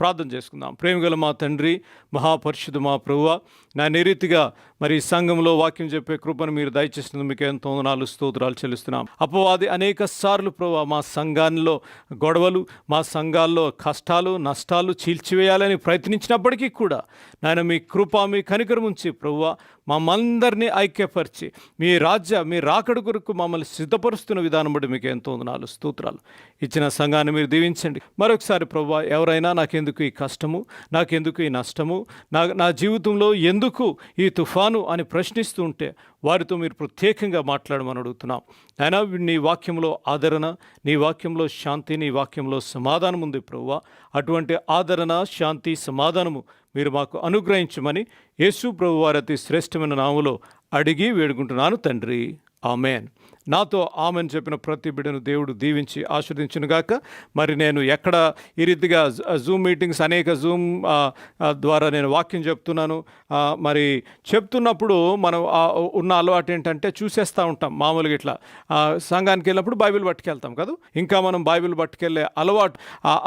ప్రార్థన చేసుకుందాం. ప్రేమగల మా తండ్రి, మహాపరిశుద్ధ మా ప్రభువా, ఈ రీతిగా మరి సంఘంలో వాక్యం చెప్పే కృపను మీరు దయచేసినందుకు మీకు ఎంతో వందనాలు, స్తోత్రాలు చెల్లిస్తున్నాం. అపవాది అనేక సార్లు ప్రభువా మా సంఘాల్లో గొడవలు, మా సంఘాల్లో కష్టాలు నష్టాలు చీల్చివేయాలని ప్రయత్నించినప్పటికీ కూడా నాయన మీ కృప, మీ కనికరం ఉంచి ప్రభువా మమ్మందరినీ ఐక్యపరిచి మీ రాకడ కొరకు మమ్మల్ని సిద్ధపరుస్తున్న విధానం బట్టి మీకు ఎంతో వందనాలు, స్తోత్రాలు. ఇచ్చిన సంఘాన్ని మీరు దీవించండి. మరొకసారి ప్రభువా, ఎవరైనా నాకెందుకు ఈ కష్టము, నాకెందుకు ఈ నష్టము, నా జీవితంలో ఎందుకు ఈ తుఫాను అని ప్రశ్నిస్తూ ఉంటే వారితో మీరు ప్రత్యేకంగా మాట్లాడమని అడుగుతున్నాం. అయినా నీ వాక్యంలో ఆదరణ, నీ వాక్యంలో శాంతి, నీ వాక్యంలో సమాధానం ఉంది ప్రభువా. అటువంటి ఆదరణ, శాంతి, సమాధానము మీరు మాకు అనుగ్రహించమని యేసు ప్రభు వారి అతి శ్రేష్టమైన నామములో అడిగి వేడుకుంటున్నాను తండ్రి, ఆమెన్. నాతో ఆమెన్ చెప్పిన ప్రతి బిడ్డను దేవుడు దీవించి ఆశీర్వదించునుగాక. మరి నేను ఎక్కడ ఈ రీతిగా జూమ్ మీటింగ్స్, అనేక జూమ్ ద్వారా నేను వాక్యం చెప్తున్నాను. మరి చెప్తున్నప్పుడు మనం ఉన్న అలవాటు ఏంటంటే చూసేస్తూ ఉంటాం. మామూలుగా ఇట్లా సంఘానికి వెళ్ళినప్పుడు బైబిల్ పట్టుకెళ్తాం కదా, ఇంకా మనం బైబిల్ పట్టుకెళ్ళే అలవాటు,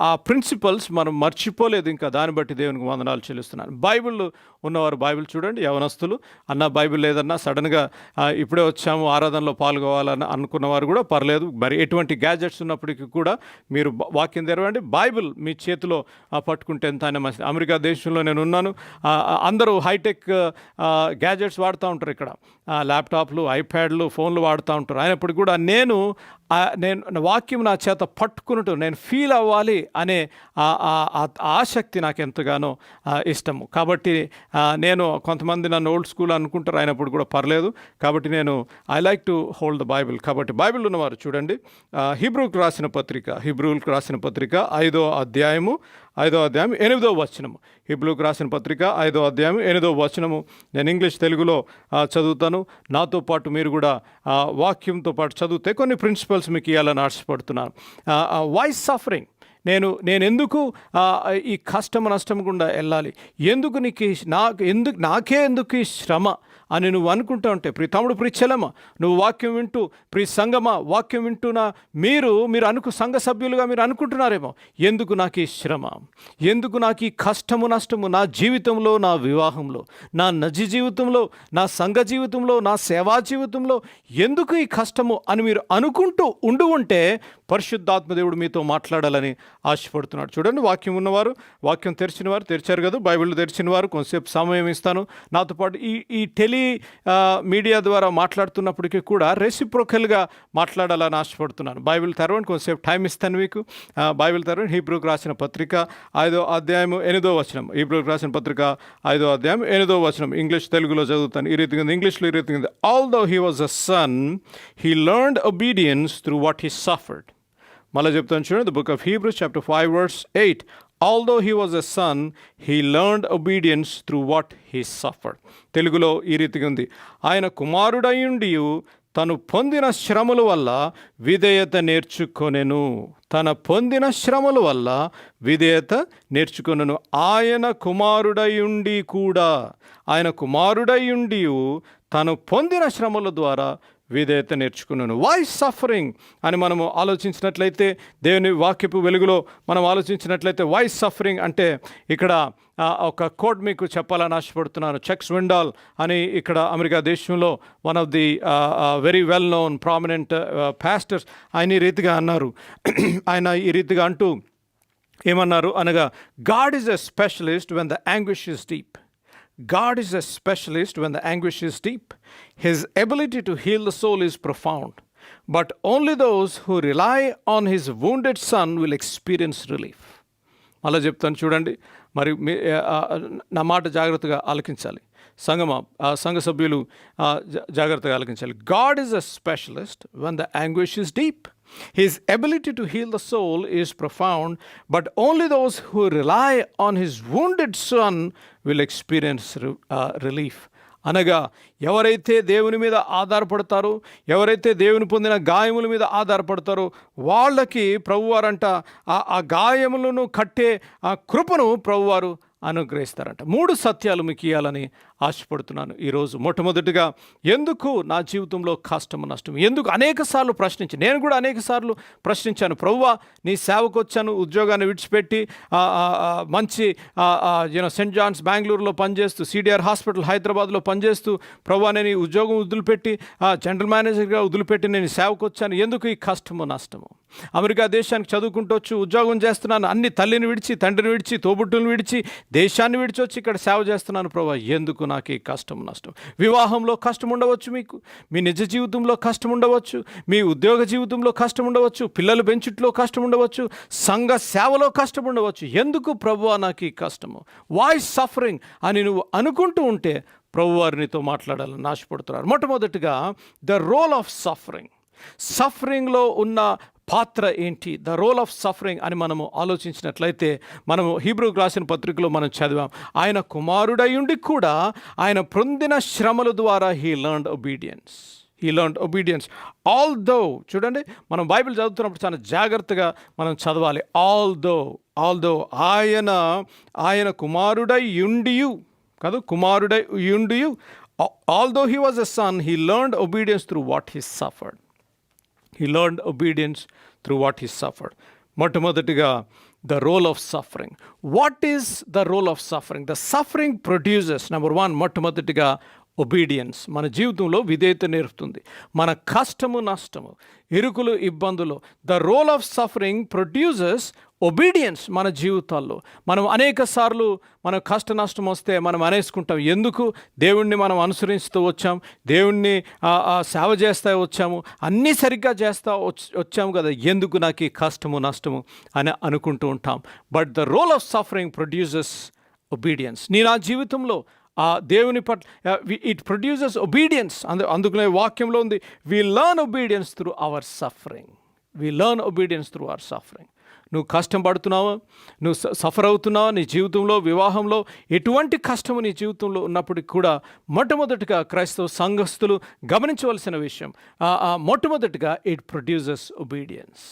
ఆ ప్రిన్సిపల్స్ మనం మర్చిపోలేదు. ఇంకా దాన్ని బట్టి దేవునికి వందనాలు చెల్లిస్తున్నాను. బైబిల్ ఉన్నవారు బైబిల్ చూడండి. యవనస్తులు అన్న బైబిల్ లేదన్నా సడన్గా ఇప్పుడే వచ్చాము ఆరాధనలో పాల్గొవాలని అనుకున్నవారు కూడా పర్లేదు. మరి ఎటువంటి గ్యాజెట్స్ ఉన్నప్పటికీ కూడా మీరు వాక్యం తెరవండి. బైబిల్ మీ చేతిలో పట్టుకుంటే ఎంత అయినా మంచిది. అమెరికా దేశంలో నేను ఉన్నాను. అందరూ హైటెక్ గ్యాజెట్స్ వాడుతూ ఉంటారు. ఇక్కడ ల్యాప్టాప్లు, ఐప్యాడ్లు, ఫోన్లు వాడుతూ ఉంటారు. అయినప్పటికీ కూడా నేను వాక్యం నా చేత పట్టుకున్నట్టు నేను ఫీల్ అవ్వాలి అనే ఆసక్తి నాకు ఎంతగానో ఇష్టము. కాబట్టి నేను, కొంతమంది నన్ను ఓల్డ్ స్కూల్ అనుకుంటారు, అయినప్పుడు కూడా పర్లేదు. కాబట్టి నేను I like to hold the Bible. కాబట్టి బైబిల్ ఉన్నవారు చూడండి, హీబ్రూకు రాసిన పత్రిక 5వ అధ్యాయము 8వ వచనము. హీబ్రూకు రాసిన పత్రిక 5వ అధ్యాయం 8వ వచనము. నేను ఇంగ్లీష్ తెలుగులో చదువుతాను. నాతో పాటు మీరు కూడా వాక్యంతో పాటు చదివితే కొన్ని ప్రిన్సిపల్స్ మీకు ఇవ్వాలని ఆశపడుతున్నాను. వై సఫరింగ్, నేను ఎందుకు ఈ కష్టం నష్టం గుండా వెళ్ళాలి, నాకే ఎందుకు ఈ శ్రమ అని నువ్వు అనుకుంటా ఉంటే, ప్రియ తమ్ముడు, ప్రియ చెల్లెమ్మ, నువ్వు వాక్యం వింటూ, ప్రియ సంఘమా వాక్యం వింటున్నా మీరు సంఘ సభ్యులుగా మీరు అనుకుంటున్నారేమో, ఎందుకు నాకు ఈ శ్రమ, ఎందుకు నాకు ఈ కష్టము నష్టము నా జీవితంలో, నా వివాహంలో, నా నజ జీవితంలో, నా సంఘ జీవితంలో, నా సేవా జీవితంలో ఎందుకు ఈ కష్టము అని మీరు అనుకుంటూ ఉంటే పరిశుద్ధాత్మదేవుడు మీతో మాట్లాడాలని ఆశపడుతున్నాడు. చూడండి, వాక్యం ఉన్నవారు, వాక్యం తెరిచిన వారు, తెరిచారు కదా, బైబిల్ తెరిచిన వారు కొంతసేపు సమయం ఇస్తాను. నాతో పాటు ఈ మీడియా ద్వారా మాట్లాడుతున్నప్పటికీ కూడా రెసిప్రోకల్గా మాట్లాడాలని ఆశపడుతున్నాను. బైబిల్ తెరవండి, కొంతసేపు టైం ఇస్తాను మీకు. బైబిల్ తెరవండి. హీబ్రూకు రాసిన పత్రిక 5వ అధ్యాయం 8వ వచనం. హీబ్రూకు రాసిన పత్రిక 5వ అధ్యాయం 8వ వచనం. ఇంగ్లీష్ తెలుగులో చదువుతాను. ఈ రీతిగా ఇంగ్లీష్లో ఈ రీతిగా, although he was a son, he learned obedience through what he suffered. మళ్ళీ చెప్తాను చూడండి, the book of Hebrews chapter 5 verse 8. Although he was a son, he learned obedience through what he suffered. తెలుగులో ఈ రీతిగా ఉంది, ఆయన కుమారుడయుండియు తను పొందిన శ్రమల వల్ల విధేయత నేర్చుకొనెను. ఆయన కుమారుడయుండియు తను పొందిన శ్రమల ద్వారా విధేయత నేర్చుకున్నాను. వై సఫరింగ్ అని మనము ఆలోచించినట్లయితే, దేవుని వాక్యపు వెలుగులో మనం ఆలోచించినట్లయితే, వై సఫరింగ్ అంటే ఇక్కడ ఒక కోట్ మీకు చెప్పాలని ఆశపడుతున్నాను. చెక్ స్విండాల్ అని ఇక్కడ అమెరికా దేశంలో one of the very well known prominent pastors ఆయన ఈ రీతిగా అన్నారు. ఆయన ఈ రీతిగా అంటూ ఏమన్నారు అనగా, God is a specialist when the anguish is deep. God is a specialist when the anguish is deep. His ability to heal the soul is profound. But only those who rely on his wounded son will experience relief. అలా చెప్తాను చూడండి. మరి నా మాట జాగ్రత్తగా ఆలకించాలి. సంఘ సభ్యులు జాగ్రత్తగా ఆలకించాలి. God is a specialist when the anguish is deep. His ability to heal the soul is profound, but only those who rely on his wounded son will experience relief. అనగా ఎవరైతే దేవుని మీద ఆధారపడతారో, ఎవరైతే దేవుని పొందిన గాయముల మీద ఆధారపడతారో వాళ్ళకి ప్రభువారంట ఆ గాయములను కట్టే ఆ కృపను ప్రభువారు అనుగ్రహిస్తారంట. 3 సత్యాలు మీకు ఇవ్వాలని ఆశపడుతున్నాను ఈరోజు. మొట్టమొదటిగా, ఎందుకు నా జీవితంలో కష్టము నష్టం? ఎందుకు? అనేకసార్లు ప్రశ్నించి, నేను కూడా అనేకసార్లు ప్రశ్నించాను. ప్రభువా, నీ సేవకు వచ్చాను, ఉద్యోగాన్ని విడిచిపెట్టి మంచి సెయింట్ జాన్స్ బెంగళూరులో పనిచేస్తూ, సిడిఆర్ హాస్పిటల్ హైదరాబాద్లో పనిచేస్తూ, ప్రభువా నేను ఈ ఉద్యోగం వదిలిపెట్టి జనరల్ మేనేజర్గా వదిలిపెట్టి నేను సేవకు వచ్చాను. ఎందుకు ఈ కష్టము నష్టము? అమెరికా దేశానికి చదువుకుంటూ వచ్చి ఉద్యోగం చేస్తున్నాను, అన్ని తల్లిని విడిచి, తండ్రిని విడిచి, తోబుట్టుని విడిచి, దేశాన్ని విడిచి వచ్చి ఇక్కడ సేవ చేస్తున్నాను. ప్రభువా, ఎందుకు నాకు ఈ కష్టం నష్టం? వివాహంలో కష్టం ఉండవచ్చు, మీకు మీ నిజ జీవితంలో కష్టం ఉండవచ్చు, మీ ఉద్యోగ జీవితంలో కష్టం ఉండవచ్చు, పిల్లలు పెంచుట్లో కష్టం ఉండవచ్చు, సంఘ సేవలో కష్టం ఉండవచ్చు. ఎందుకు ప్రభువా నాకు ఈ కష్టము? వై సఫరింగ్ అని నువ్వు అనుకుంటూ ఉంటే ప్రభువారు నీతో మాట్లాడాలని ఆశపడుతున్నారు. మొట్టమొదటిగా, ద రోల్ ఆఫ్ సఫరింగ్. సఫరింగ్లో ఉన్న పాత్ర ఏంటి? ద రోల్ ఆఫ్ సఫరింగ్ అని మనము ఆలోచించినట్లయితే, మనము హీబ్రూకు రాసిన పత్రికలో మనం చదివాం, ఆయన కుమారుడయుండి కూడా ఆయన పొందిన శ్రమల ద్వారా హీ లెర్న్డ్ ఒబీడియన్స్. ఆల్దో, చూడండి, మనం బైబిల్ చదువుతున్నప్పుడు చాలా జాగ్రత్తగా మనం చదవాలి. ఆల్దో ఆయన కుమారుడయుండియు కాదు, కుమారుడయుండియు, although he was a son, he learned obedience through what he suffered. He learned obedience through what he suffered. మొట్టమొదటిగా, the role of suffering. What is the role of suffering? The suffering produces, number 1, మొట్టమొదటిగా obedience. మన జీవితంలో విధేయత నేర్పుతుంది. మన కష్టము నష్టము, ఇరుకులు ఇబ్బందులు, the role of suffering produces obedience మన జీవితాల్లో. మనం అనేక సార్లు మన కష్ట నష్టం వస్తే మనం అనేసుకుంటాం, ఎందుకు? దేవుణ్ణి మనం అనుసరిస్తూ వచ్చాం, దేవుణ్ణి సేవ చేస్తూ వచ్చాము, అన్నీ సరిగ్గా చేస్తూ వచ్చాము కదా, ఎందుకు నాకు ఈ కష్టము నష్టము అని అనుకుంటూ ఉంటాం. But the role of suffering produces obedience. నా జీవితంలో దేవుని పట్ల ఇట్ ప్రొడ్యూసెస్ ఒబీడియన్స్. అందుకనే వాక్యంలో ఉంది, we learn obedience through our suffering. నువ్వు కష్టం పడుతున్నావా, నువ్వు సఫర్ అవుతున్నావా నీ జీవితంలో, వివాహంలో, ఎటువంటి కష్టము నీ జీవితంలో ఉన్నప్పటికీ కూడా మొట్టమొదటిగా క్రైస్తవ సంఘస్థులు గమనించవలసిన విషయం, మొట్టమొదటిగా ఇట్ ప్రొడ్యూసెస్ ఒబీడియన్స్.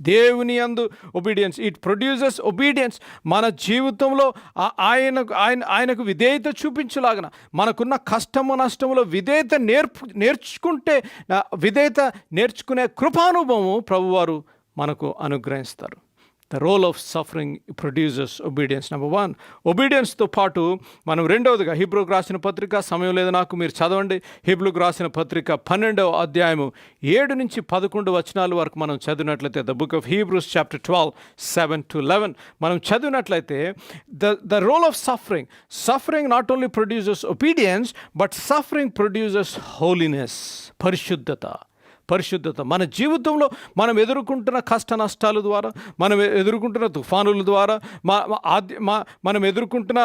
దేవుని యందు ఒబీడియన్స్, ఇట్ ప్రొడ్యూసెస్ ఒబీడియన్స్. మన జీవితంలో ఆయనకు విధేయత చూపించలాగన, మనకున్న కష్టము నష్టములో విధేయత నేర్చుకుంటే, విధేయత నేర్చుకునే కృపానుభవము ప్రభువారు మనకు అనుగ్రహిస్తారు. The role of suffering produces obedience. Number 1, ఒబీడియన్స్తో పాటు మనం రెండవదిగా హీబ్రూకు రాసిన పత్రిక, సమయం లేదు నాకు, మీరు చదవండి. హీబ్రూకు రాసిన పత్రిక 12వ అధ్యాయము 7 నుంచి 11 వచనాల వరకు మనం చదివినట్లయితే, the book of Hebrews chapter 12, 7-11 మనం చదివినట్లయితే, the role of suffering not only produces obedience, but suffering produces holiness, పరిశుద్ధత. మన జీవితంలో మనం ఎదుర్కొంటున్న కష్ట నష్టాల ద్వారా, మనం ఎదుర్కొంటున్న తుఫానుల ద్వారా, మనం ఎదుర్కొంటున్న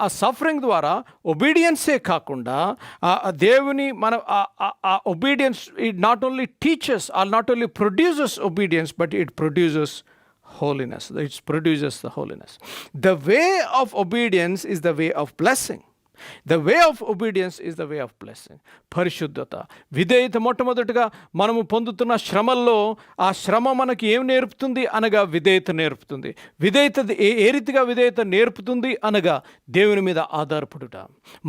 ఆ సఫరింగ్ ద్వారా ఒబీడియన్సే కాకుండా దేవుని మన obedience it not only teachers are not only produces obedience, but it produces holiness. It produces the holiness. The way of obedience is the way of blessing. The way of obedience is the way of blessing. పరిశుద్ధత, విధేయత. మొట్టమొదటిగా మనము పొందుతున్న శ్రమల్లో ఆ శ్రమ మనకి ఏం నేర్పుతుంది అనగా విధేయత నేర్పుతుంది. ఏ రీతిగా విధేయత నేర్పుతుంది అనగా దేవుని మీద ఆధారపడుట.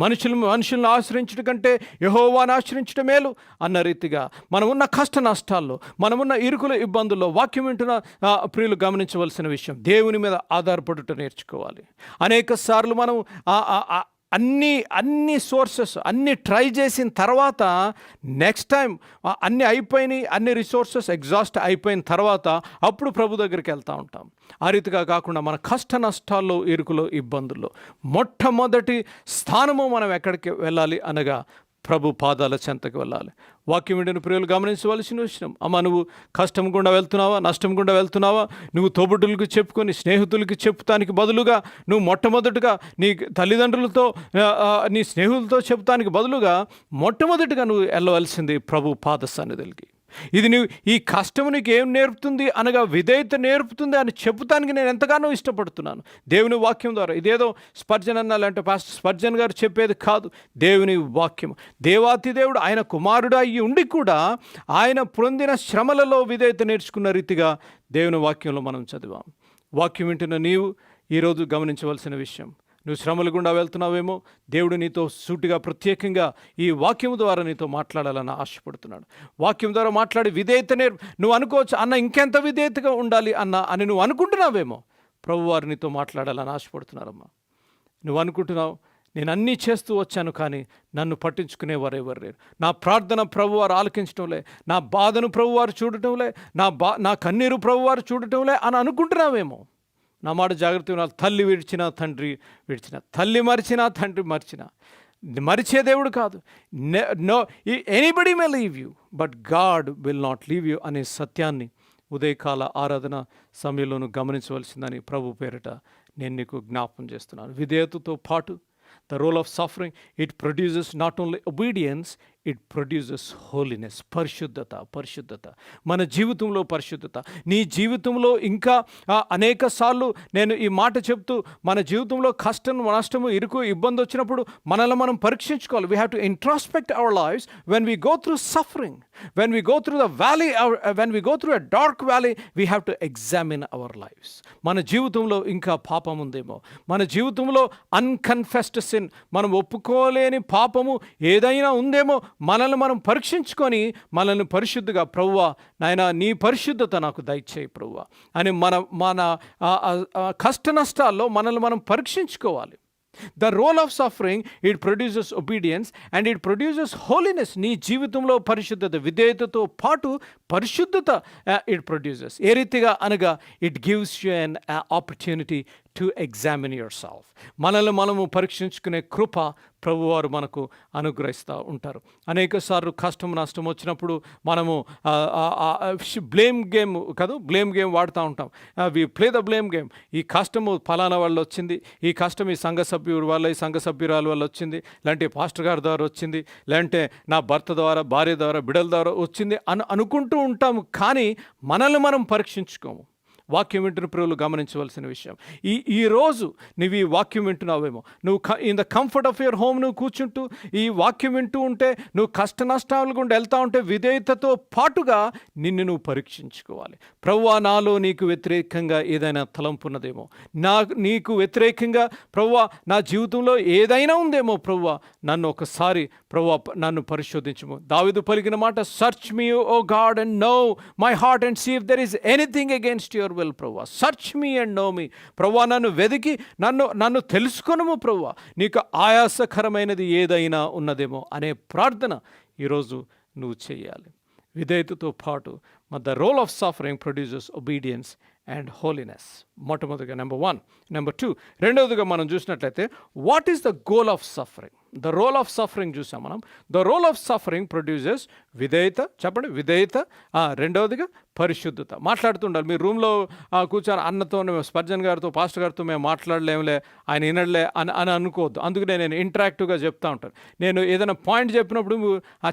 మనుషులను ఆశ్రయించడం కంటే యెహోవాను ఆశ్రయించడం మేలు అన్న రీతిగా మనమున్న కష్ట నష్టాల్లో, మనమున్న ఇరుకుల ఇబ్బందుల్లో వాక్యం వింటున్న ప్రియులు గమనించవలసిన విషయం, దేవుని మీద ఆధారపడుట నేర్చుకోవాలి. అనేక సార్లు మనం అన్ని సోర్సెస్ అన్నీ ట్రై చేసిన తర్వాత, నెక్స్ట్ టైం అన్నీ అయిపోయినాయి, అన్ని రిసోర్సెస్ ఎగ్జాస్ట్ అయిపోయిన తర్వాత అప్పుడు ప్రభు దగ్గరికి వెళ్తూ ఉంటాం. ఆ రీతిగా కాకుండా మన కష్ట నష్టాల్లో, ఇరుకులో, ఇబ్బందుల్లో మొట్టమొదటి స్థానము మనం ఎక్కడికి వెళ్ళాలి అనగా ప్రభు పాదాల చెంతకు వెళ్ళాలి. వాక్యం వింటున్న ప్రియులు గమనించవలసిన విషయం, అమ్మ నువ్వు కష్టం గుండా వెళ్తున్నావా, నష్టం గుండా వెళ్తున్నావా, నువ్వు తోబుట్టులకు చెప్పుకొని స్నేహితులకి చెప్తానికి బదులుగా, నువ్వు మొట్టమొదటిగా నీ తల్లిదండ్రులతో, నీ స్నేహితులతో చెప్తానికి బదులుగా మొట్టమొదటిగా నువ్వు వెళ్ళవలసింది ప్రభు పాద సన్నిధులకి. ఇది నువ్వు ఈ కష్టము నీకు ఏం నేర్పుతుంది అనగా విధేయత నేర్పుతుంది అని చెప్పుతానికి నేను ఎంతగానో ఇష్టపడుతున్నాను దేవుని వాక్యం ద్వారా. ఇదేదో స్పర్జన్ అన్న లేదంటే పాస్టర్ స్పర్జన్ గారు చెప్పేది కాదు, దేవుని వాక్యం. దేవాతి దేవుడు ఆయన కుమారుడు అయ్యి ఉండి కూడా ఆయన పొందిన శ్రమలలో విధేయత నేర్చుకున్న రీతిగా దేవుని వాక్యంలో మనం చదివాం. వాక్యం వింటున్న నీవు ఈరోజు గమనించవలసిన విషయం, నువ్వు శ్రమల గుండా వెళ్తున్నావేమో, దేవుడు నీతో సూటిగా ప్రత్యేకంగా ఈ వాక్యం ద్వారా నీతో మాట్లాడాలని ఆశపడుతున్నాడు. వాక్యం ద్వారా మాట్లాడి విధేయతనే నువ్వు అనుకోవచ్చు, అన్న ఇంకెంత విధేయతగా ఉండాలి అని నువ్వు అనుకుంటున్నావేమో. ప్రభువారు నీతో మాట్లాడాలని ఆశపడుతున్నారమ్మా. నువ్వు అనుకుంటున్నావు, నేను అన్నీ చేస్తూ వచ్చాను కానీ నన్ను పట్టించుకునేవారు ఎవరు లేరు, నా ప్రార్థన ప్రభువారు ఆలకించడంలే, నా బాధను ప్రభువారు చూడటంలే, నా కన్నీరు ప్రభువారు చూడటంలే అని అనుకుంటున్నావేమో. నా మాట జాగ్రత్త వినాలి. తల్లి విడిచినా తండ్రి విడిచినా, తల్లి మరిచినా తండ్రి మరిచినా, మరిచే దేవుడు కాదు. No anybody may leave you but God will not leave you అనే సత్యాన్ని ఉదయకాల ఆరాధన సమయంలోనూ గమనించవలసిందని ప్రభు పేరిట నేను నీకు జ్ఞాపకం చేస్తున్నాను. విధేయతతో పాటు the role of suffering, it produces not only obedience, it produces holiness. పరిశుద్ధత మన జీవితంలో పరిశుద్ధత. నీ జీవితంలో ఇంకా అనేక సార్లు నేను ఈ మాట చెప్తూ, మన జీవితంలో కష్టం నష్టము ఇరుకు ఇబ్బంది వచ్చినప్పుడు మనల్ని మనం పరీక్షించుకోవాలి. We have to introspect our lives when we go through suffering, when we go through the valley, when we go through a dark valley, we have to examine our lives. మన జీవితంలో ఇంకా పాపం ఉందేమో, మన జీవితంలో అన్కన్ఫెస్డ్ సిన్, మనం ఒప్పుకోలేని పాపము ఏదైనా ఉందేమో, మనల్ని మనం పరీక్షించుకొని మనల్ని పరిశుద్ధిగా, ప్రభువా నాయన నీ పరిశుద్ధత నాకు దయచేయి ప్రభువా అని మన కష్ట నష్టాల్లో మనల్ని మనం పరీక్షించుకోవాలి. The role of suffering, it produces obedience and it produces holiness. నీ జీవితంలో పరిశుద్ధత, విధేయతతో పాటు పరిశుద్ధత it produces. ఏ రీతిగా అనగా it gives you an opportunity to examine yourself. మనల్ని మనము పరీక్షించుకునే కృప ప్రభువారు మనకు అనుగ్రహిస్తూ ఉంటారు. అనేక సార్లు కష్టం నష్టం వచ్చినప్పుడు మనము బ్లేమ్ గేమ్ వాడుతూ ఉంటాం. We play the blame game. ఈ కష్టము ఫలానా వల్ల వచ్చింది, ఈ కష్టం ఈ సంఘ సభ్యుడి వల్ల, ఈ సంఘ సభ్యురాల వల్ల వచ్చింది, లేదంటే పాస్టర్ గారి ద్వారా వచ్చింది, లేదంటే నా భర్త ద్వారా, భార్య ద్వారా, బిడ్డల ద్వారా వచ్చింది అనుకుంటూ ఉంటాము. కానీ మనల్ని మనం పరీక్షించుకోము. వాక్యం వింటున్న ప్రియులు గమనించవలసిన విషయం, ఈరోజు నువ్వు ఈ వాక్యం వింటున్నావేమో, నువ్వు in the comfort of your home నువ్వు కూర్చుంటూ ఈ వాక్యం వింటూ ఉంటే, నువ్వు కష్ట నష్టాలు గుండా వెళ్తూ ఉంటే విధేయతతో పాటుగా నిన్ను నువ్వు పరీక్షించుకోవాలి. ప్రభువా నాలో నీకు వ్యతిరేకంగా ఏదైనా తలంపు ఉన్నదేమో, నీకు వ్యతిరేకంగా ప్రభువా నా జీవితంలో ఏదైనా ఉందేమో ప్రభువా, నన్ను ఒకసారి ప్రభువా నన్ను పరిశోధించము. దావీదు పలికిన మాట, search me O God and know my heart and see if there is anything against your will ప్రభువా. Search me and know me ప్రభువా, నన్ను వెతికి నన్ను తెలుసుకొనుము ప్రభువా, నీకు ఆయాసకరమైనది ఏదైనా ఉన్నదేమో అనే ప్రార్థన ఈరోజు నువ్వు చేయాలి. విధేయతతో పాటు the role of suffering produces obedience and holiness. మొట్టమొదటిగా నెంబర్ 1. నెంబర్ 2, రెండవదిగా మనం చూసినట్లయితే what is the goal of suffering? The role of suffering చూసాం మనం. The role of suffering produces విధేయత. చెప్పండి, విధేయత. రెండవదిగా పరిశుద్ధత. మాట్లాడుతుండాలి. మీరు రూమ్లో కూర్చొని అన్నతో, స్పర్జన్ గారితో, పాస్టర్ గారితో మేము మాట్లాడలేములే, ఆయన వినడలే అని అనుకోవద్దు. అందుకనే నేను ఇంటరాక్టివ్గా చెప్తా ఉంటాను. నేను ఏదైనా పాయింట్ చెప్పినప్పుడు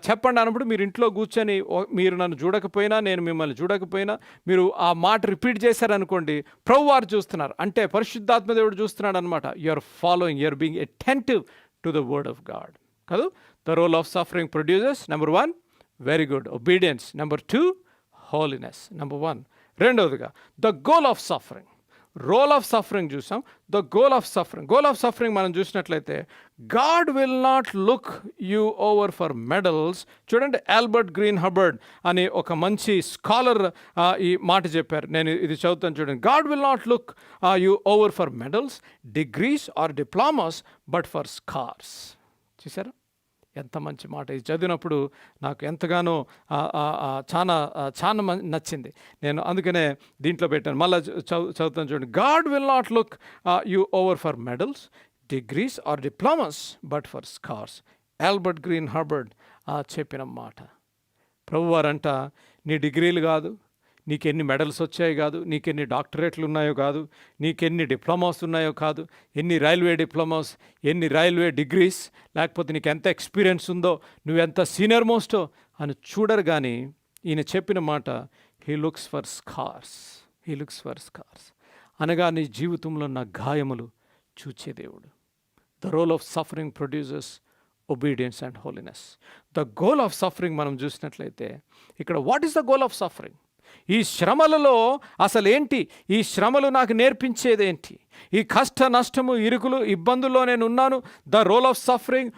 చెప్పండి అన్నప్పుడు మీరు ఇంట్లో కూర్చొని, మీరు నన్ను చూడకపోయినా, నేను మిమ్మల్ని చూడకపోయినా, మీరు ఆ మాట రిపీట్ చేశారనుకోండి, ప్రభువారు చూస్తున్నారు అంటే పరిశుద్ధాత్మ దేవుడు చూస్తున్నాడు అనమాట. You're following, you're being attentive to the word of God. కాదు, the role of suffering produces number 1 very good obedience, number 2 holiness. Number 1. రెండవదిగా the goal of suffering. Role of suffering చూసాం. ద గోల్ ఆఫ్ సఫరింగ్ మనం చూసినట్లయితే, God will not look you over for medals. చూడండి, Albert Green Hubbard అనే ఒక మంచి scholar ఈ మాట చెప్పారు. నేను ఇది చదువుతాను చూడండి. God will not look you over for medals, degrees or diplomas but for scars. చూసారా ఎంత మంచి మాట. ఇది చదివినప్పుడు నాకు ఎంతగానో చాలా నచ్చింది. నేను అందుకనే దీంట్లో పెట్టాను. మళ్ళీ చదువుతాను చూడండి. God will not look you over for medals, degrees or diplomas but for scars. Albert Green Hubbard చెప్పిన మాట. ప్రభువారంట, నీ డిగ్రీలు కాదు, నీకెన్ని మెడల్స్ వచ్చాయో కాదు, నీకెన్ని డాక్టరేట్లు ఉన్నాయో కాదు, నీకెన్ని డిప్లొమాస్ ఉన్నాయో కాదు, ఎన్ని రైల్వే డిప్లొమాస్, ఎన్ని రైల్వే డిగ్రీస్, లేకపోతే నీకు ఎంత ఎక్స్పీరియన్స్ ఉందో, నువ్వెంత సీనియర్ మోస్టో అని చూడరు. కానీ ఈయన చెప్పిన మాట, హీ లుక్స్ ఫర్ స్కార్స్ అనగా నీ జీవితంలో ఉన్న గాయములు చూచే దేవుడు. The role of suffering produces obedience and holiness. The goal of suffering మనం చూసినట్లయితే ఇక్కడ what is the goal of suffering? ఈ శ్రమలలో అసలేంటి, ఈ శ్రమలు నాకు నేర్పించేదేంటి, ఈ కష్ట నష్టము ఇరుకులు ఇబ్బందుల్లో నేను ఉన్నాను. ద రోల్ ఆఫ్ సఫరింగ్,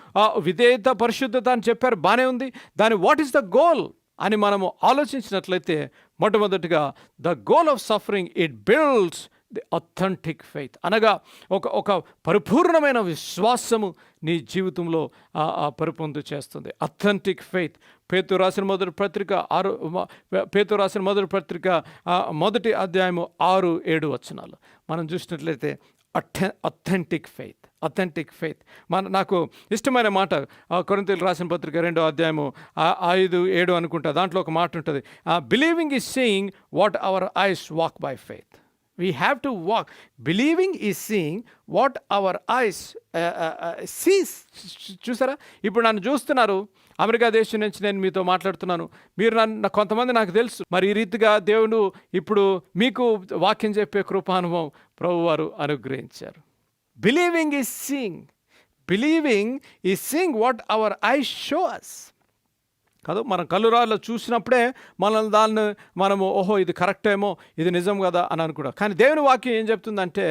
విధేయత పరిశుద్ధత అని చెప్పారు, బాగానే ఉంది. దాని వాట్ ఈస్ ద గోల్ అని మనము ఆలోచించినట్లయితే మొట్టమొదటిగా the goal of suffering it builds the authentic faith, అనగా ఒక పరిపూర్ణమైన విశ్వాసము నీ జీవితంలో పరిపొందు చేస్తుంది. Authentic faith. పేతురు రాసిన మొదటి పత్రిక మొదటి అధ్యాయము 6-7 వచనాలు మనం చూసినట్లయితే అథెంటిక్ ఫెయిత్ నాకు ఇష్టమైన మాట కొరింథీయులకు రాసిన పత్రిక 2వ అధ్యాయము 5-7 అనుకుంటా. దాంట్లో ఒక మాట ఉంటుంది, believing is seeing what our eyes walk by faith. We have to walk. Believing is seeing what our eyes sees. చూసారా, ఇప్పుడు నన్ను చూస్తున్నారు, అమెరికా దేశం నుంచి నేను మీతో మాట్లాడుతున్నాను, మీరు కొంతమంది నాకు తెలుసు. మరి ఈ రీతిగా దేవుడు ఇప్పుడు మీకు వాక్యం చెప్పే కృపానుభవం ప్రభువారు అనుగ్రహించారు. Believing is seeing what our eyes show us. కాదు, మనం కళ్ళురాల్లో చూసినప్పుడే మనము ఓహో ఇది కరెక్ట్ ఏమో, ఇది నిజం కదా అని అనుకుంటాం. కానీ దేవుని వాక్యం ఏం చెప్తుందంటే,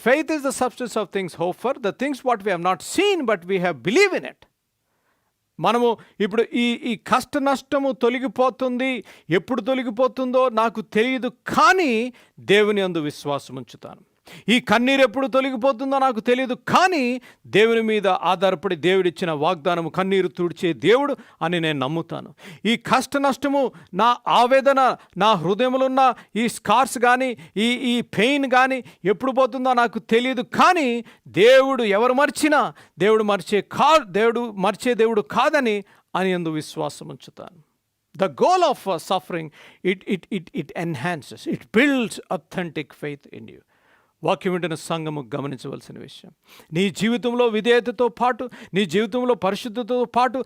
faith is the substance of things hope for, the things what we have not seen but we have believe in it. మనము ఇప్పుడు ఈ కష్ట నష్టము తొలగిపోతుంది, ఎప్పుడు తొలగిపోతుందో నాకు తెలియదు, కానీ దేవుని యందు విశ్వాసం ఉంచుతాను. ఈ కన్నీరు ఎప్పుడు తొలగిపోతుందో నాకు తెలియదు, కానీ దేవుని మీద ఆధారపడి దేవుడిచ్చిన వాగ్దానము కన్నీరు తుడిచే దేవుడు అని నేను నమ్ముతాను. ఈ కష్ట నష్టము, నా ఆవేదన, నా హృదయంలో ఉన్న ఈ స్కార్స్ కానీ ఈ పెయిన్ కానీ ఎప్పుడు పోతుందో నాకు తెలియదు, కానీ దేవుడు ఎవరు మర్చినా దేవుడు మర్చే దేవుడు కాదని అని యందు విశ్వాసం ఉంచుతాను. The goal of suffering, it enhances, it builds authentic faith in you. వాక్యం వింటున్న సంఘము గమనించవలసిన విషయం, నీ జీవితంలో విధేయతతో పాటు, నీ జీవితంలో పరిశుద్ధతతో పాటు,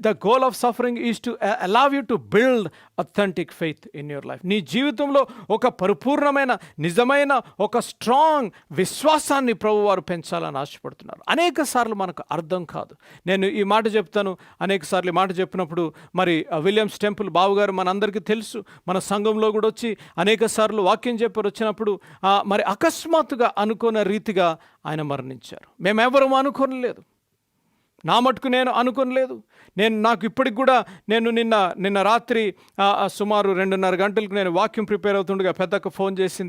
the goal of suffering is to allow you to build authentic faith in your life. నీ జీవితంలో ఒక పరిపూర్ణమైన నిజమైన ఒక స్ట్రాంగ్ విశ్వాసాన్ని ప్రభువారు పెంచాలని ఆశపడుతున్నారు. అనేక సార్లు మనకు అర్థం కాదు. నేను ఈ మాట చెప్తాను, అనేక సార్లు ఈ మాట చెప్పినప్పుడు మరి విలియమ్స్ టెంపుల్ బావుగారు మనందరికీ తెలుసు, మన సంఘంలో కూడా వచ్చి అనేక సార్లు వాక్యం చెప్పారు. వచ్చినప్పుడు మరి అకస్మాత్తుగా అనుకున్న రీతిగా ఆయన మరణించారు. మేమెవరూ అనుకోనలేదు, నా మటుకు నేను అనుకోనలేదు. నాకు ఇప్పటికి కూడా నిన్న రాత్రి సుమారు 2:30 గంటలకు నేను వాక్యం ప్రిపేర్ అవుతుండగా పెద్దక్క ఫోన్ చేసి